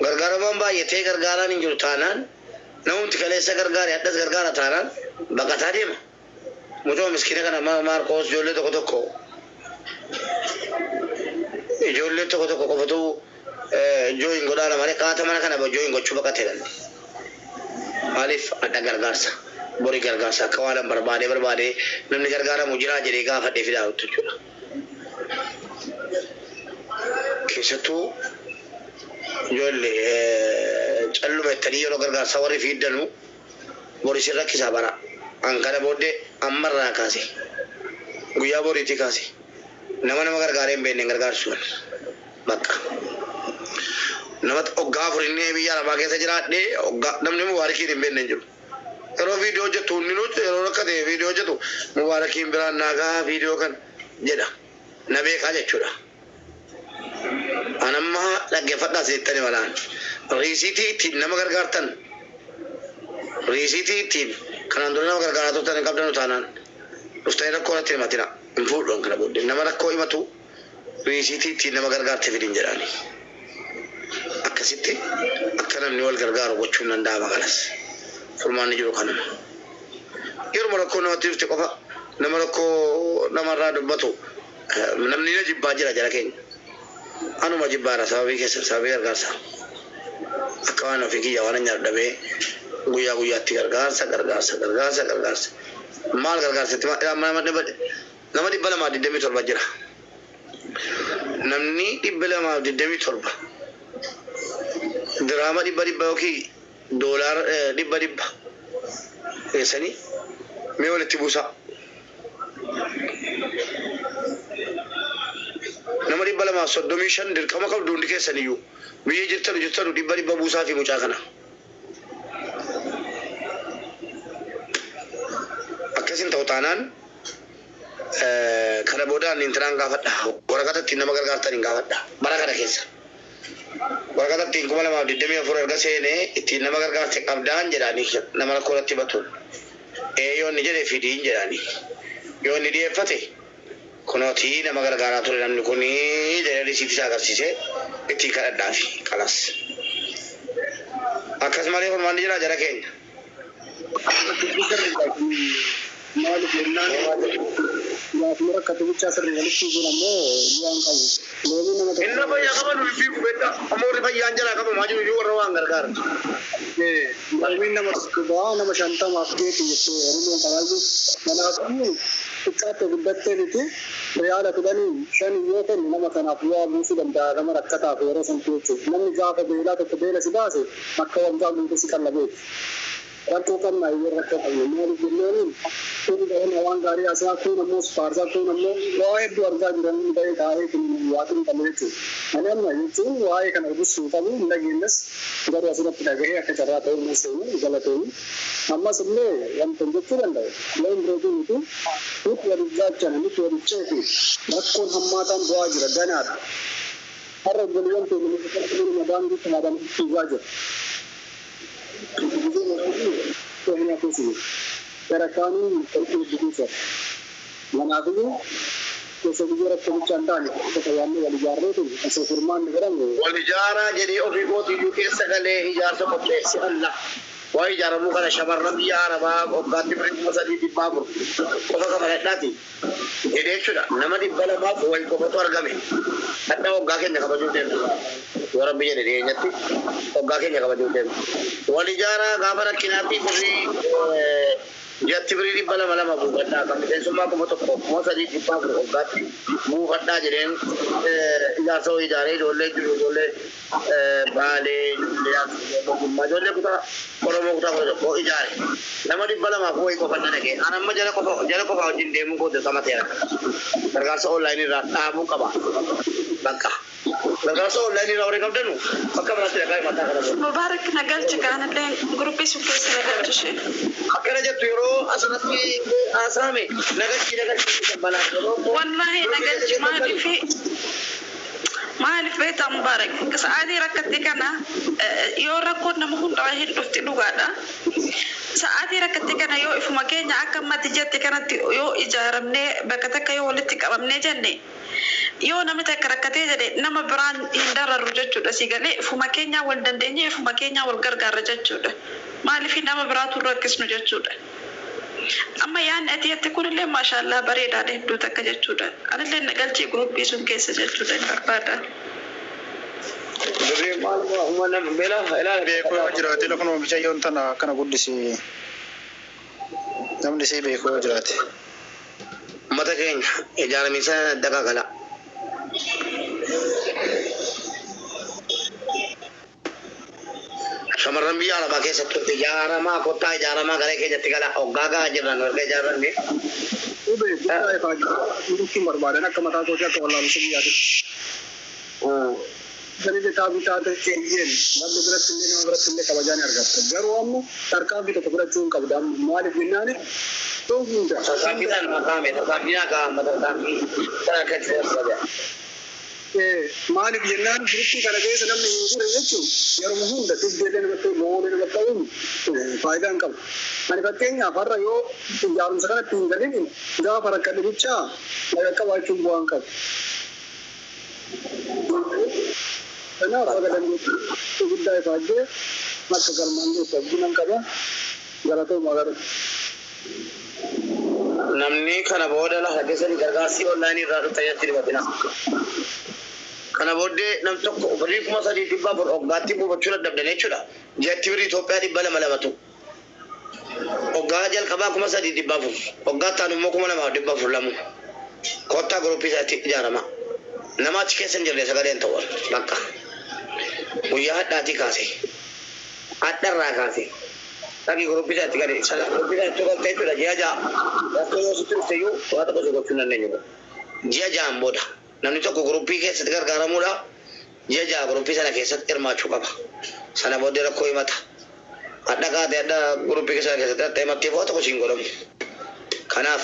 gargaara man baay'atee gargaaraan hin jiru taanaan namumti kaleessa gargaare addas gargaara taanaan baqataa deema. Mucoo miskiina kana Maarqoos ijoollee tokko tokko qofatu jooyin godhaana malee qaata mana kana jooyin gochuu baqatee dhalli. Maaliif adda gargaarsa borii gargaarsa akka waan barbaade namni gargaaramu jiraa jedhee gaafadhee fidaa jechuudha. Keessattuu ijoollee calluma ittanii yeroo gargaarsa warri fiiddanu borii si rakkisaa bara. Angkana bode amarra kasih, guya boriti kasih. Nama gargaare benne gargaar suun bakka. Nama oggaa furinne biyya lafaa keessa jiraadhe oggaa namni mubaarakiin benne jiru. Yeroo viidiyoo jettu inni nuti yeroo rakkate viidiyoo jettu mubaarakiin biraan naagaa viidiyoo kan jedha. Na beekaa jechuudha. Anamma dhaggeeffadhaa seettani malaan. Riisiitii ittiin nama gargaartan. Riisiitii ittiin kanan dura nama gargaaratu tan qabdanu taanaan ustaay rakkoo irratti himatina hin fuudhan kana booddee nama rakkoo himatu riisiitii ittiin nama gargaarte fidin jedhani akkasitti akka namni wal gargaaru gochuun danda'ama kanas furmaanni jiru kanuma yeroo rakkoo namatti dhufte qofa nama rakkoo namarraa dubbatu namni na jibbaa jira jara keenya anuma jibbaara sababii keessa sababii gargaarsa akka waan ofii kiyya waan nyaadhu dhabee guyyaatti gargaarsa maal gargaarsa nama dhibba lamaa 27 jira namni 227 diraama dhibba yookiin doolaara dhibba eessanii mee walitti buusaa nama 235 dirqama qabdu hundi keessaniyyuu biyya jirtanu dhibba buusaa fi mucaa kana akkasin ta'u taanaan kana boodaan intiraan gaafadha waraqatatti nama gargaartan hin gaafadha bara kana keessa waraqatatti 2024 erga seenee ittiin nama gargaarte qabdaan jedhanii nama rakkoolatti batuun yoo inni jedhee fidiin jedhanii yoo inni dhiyeeffate kunootii nama gargaaraa ture namni kunii jedhee risiitii agarsiisee ittiin kadhadhaafi qalas akkasumalee furmaanni jira jara keenya. Malu benar, ya mereka tu bicara sering kali tu nama yang kau. Lalu nama tu. Inna bayar kapan lebih beda. Amor bayar anjala kapan maju juga orang gargar. Lalu nama sekolah nama Shanta maafke tu itu. Orang kalau tu mana tu kita tu betul itu. Real tu kan shan ini kan nama kan apa musuh dan nama rakyat apa orang sentuh tu. Nama jawab bela tu bela sudah sih. Maka orang jawab itu sekarang lagi. Ratukan naik rakyat ayu. Malu benar ni. Kuni dah orang gari asal tu nama sparsa tu nama wahai dua orang jiran dari gari tu waktu kami itu. Mana mana itu wahai kan aku suka tu lagi nas. Dari asal tu dah gaya ke cara tu nas ini jalan tu. Amma sebenarnya yang penting tu kan dah. Yang beradu itu itu yang jalan itu yang cek. Rakun hamma tan dua jiran danar. Harap beliau tu mungkin madan itu madan itu aja. तो है ना कुछ तेरा कानून तो बिल्कुल मना दो तो सब जरा तो चंदा है तो तैयार वाली जा रहे थे ऐसे फरमान करेंगे वाली जा रहा जरी और भी बहुत ही के सगले इजाजत को से अल्लाह वही जा रहा मुका शबर रबी या रबा और गाती पर मसदी दी बाबू को का फरदाती ये देखो नमदी बला मा वही को तो अर्गमे अत्ता वो गाके न का जोते orang biar dia nyati, ogaknya nggak baju dem. Wali jara gambar kinati beri, jati beri di bala mabu kata kami dan semua kamu tu mau saja di pabrik ogati, mu kata jadi ijazah ijare dole bale lihat majolnya kita orang mau kita kau ijare. Nama di bala mabu itu kata lagi, anak macam jala kau kau jin demo kau tu sama tiara. Terkasa online ini rata mu kaba, bangka. Terkasa online ini orang kau denu, pakai berarti agak mata kerana. Mubarak nagal cakap nanti grup itu kes nagal tu sih. Akhirnya jatuh ero asalnya asame nagal kita balas. Wallahi nagal cuma Maalif beeta Mubarak saadi rakkatti kana yoo rakkoon nama hunda hin dhufti dhugaadha saadi rakkatti kana yoo ifuma keenya akka mati jetti kanatti yoo ijaaramne bakka takka yoo walitti qabamne jenne yoo namni takka rakkatee jedhe nama biraan hin dararru jechuudha si galee fuma keenya wal dandeenye fuma keenya wal gargaarra jechuudha maaliif nama biraatu rakkisnu jechuudha amma yaan ati kunillee maashaallah bareedaadha hedduu takka jechuudha anillee nagalchii guruppii sun keessa jechuudha barbaada Duri maal umana bela ila beeko jiraate lafa bichayoon tana kana guddisi namni si beeko jiraate mata keenya ijaaramisa daga gala shamarran biyya alabaa keessatti ijaaramaa kottaa ijaaramaa garee keenyatti gala hoggaagaa jirran warga ijaaranne dukkiin barbaadan akka mataa kootii akka wallaalusa biyyaati Jadi kita terkejut, lalu berat ini kawajan harga. Baru kamu terkabit atau berat cuma kabudam, mual bina ni, tu muda. Terkabitan makam, terkabitnya kah, terkabit, terkejut saja. Mual bina ni beruti kerana dia sedang mengurus itu. Yang muda, tu dia ni betul, mohon ni betul, faedah angkau. Mana katanya, para yo, jalan sekarang tinggal ini, dah para kali bicara, mereka wajib buang angkau. Kenapa kadang itu budaya saja, maka kalau mandu sebulan kaya, jalan tu magar. Namni kana boda lah, hadisnya gargasi online ni rata tayar jadi batina. Kana bode nam tok beri kuma sadi tiba ber ogati bu bacula dabdane cula. Jati beri Ethiopia di bala malam tu. Ogajal kaba kuma sadi tiba bu. Ogata nu mau kuma nama tiba bu lamu. Kota grupi sati jarama. Nama cike senjata sekalian tawar, maka. Uyah dati kasih, ada rakasih. Lagi grup bisa tiga di sana, grup bisa cukup itu dah dia aja. Waktu itu terus seyu, waktu itu cukup cuma nenyu. Dia jam boda. Nanti tu grup bisa setegar garam mula. Dia jam grup bisa nak keset irma cukup. Sana boda nak koi mata. Ada grup bisa keset tema tiap waktu kau singgolam. Kanaf,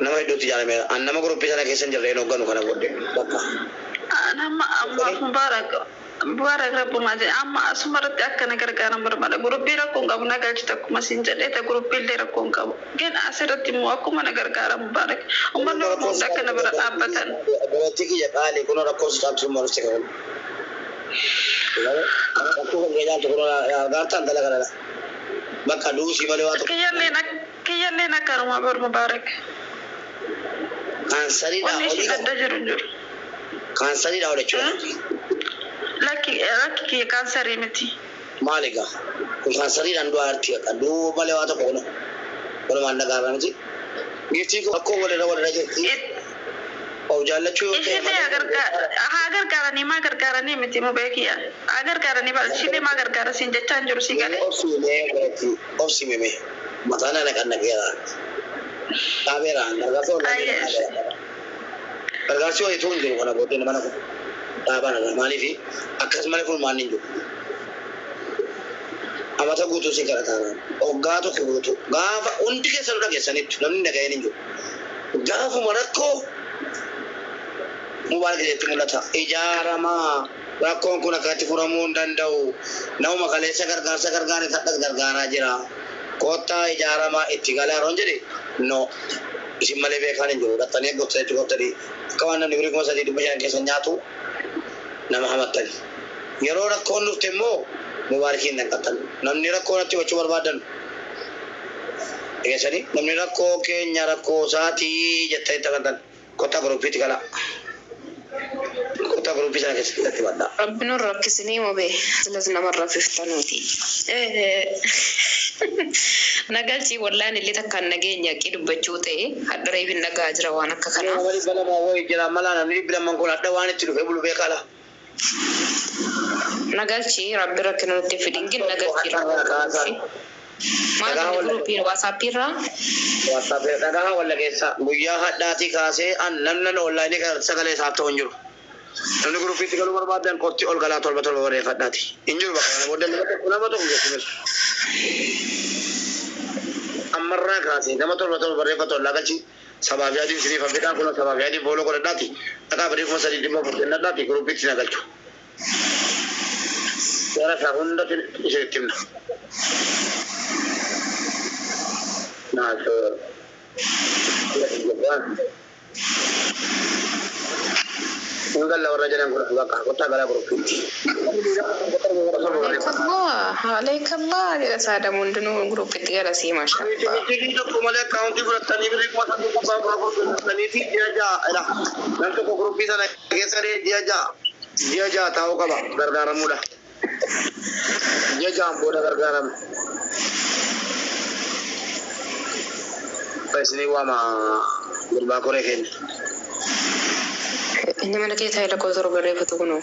nama itu tidak ada. Nama grup bisa nak keset jalan nogan kana boda. Bapa. Nama Mubarak. Buara rabu maje amma sumarati akkana gargaran barbada gurubira ko ngabu nagalchi takku masin jade ta gurubille rakko ngabu gen asirati mu akuma gargaran mubarak umbanno mo dakana bara abatan berarti ya kali kuno rakko start sumur sekali aku ngejal tu kuno gartan dalaga maka dulu si male watu kiyanne nak karuma bar mubarak kan sari da oli kan sari da ole chuwa laki cancer miti maliga kun kansari dan dua arti ka do bale wata ko no manda garan ji giti ko ko wala raje o jalla chu te agar garani miti mo bekiya agar garani bal chile magar gara sinja chanjur sigale opsi meme matana na kan nagera tabera naga so na gargasio itu ndio kana bote na mana ko tabana mani fi akas mani ful mani jo amata gutu si karatana o gato ko gutu gafa undi ke saluda ke sanit namni daga yin jo gafu marakko mubarak je tumulata ijarama rakon kuna kati furamu dandau naw makale sagar gane tadak gargara jira kota ijarama itigala ronjeri no isimale be khane jo ratane gotte tadi kawana nibri ko sadi dubayan ke sanyatu nama Muhammad tadi. Yaro rakon lu temo mubarakin nak katan. Namni rakon ati wacu barbadan. Egesani namni rakon ke nyarako saati jattai tagadan. Kota grup itu kala. Kota grup itu nak kesati bada. Rabbinu rakkisni mobe. Jelas nama rafistanuti. Nagalchi wallahi li takkan nageenya kidu bachute hadare bin naga ajra wana kakana. Wali bala ma woy jira malana ni bila man ko adda wani tidu fe bulu be kala. Nagalchi rabbi rakkinu te fidingin nagalchi ma grupi WhatsApp daga wala kesa buya hadati kase an namnan online ka sagale sa to njur namni grupi tigalu barbadan kotti ol gala tol batol bare hadati injur bakana model ulama to ngemes amarra kase nama tol batol bare fatol lagachi sabab jadi sini fabidan kono sabab jadi bolo ko dati aka bare ko sari dimo ko dati grupi tinagalchu Yara sahunda isi timna. Nah, so Enggak lah orang jalan kurang kota gara grup. Alaikallah dia sada mundunu grup itu gara si masya. Ini itu kemarin county berat tadi beri kuasa tu apa tadi dia aja lah. Nanti kok grup bisa nak geser dia aja tahu kah gara-gara mudah. Dia aja bodoh gara-gara. Pesni wama berbakore kan. Ini mana kita ada kotor berapa tu kuno.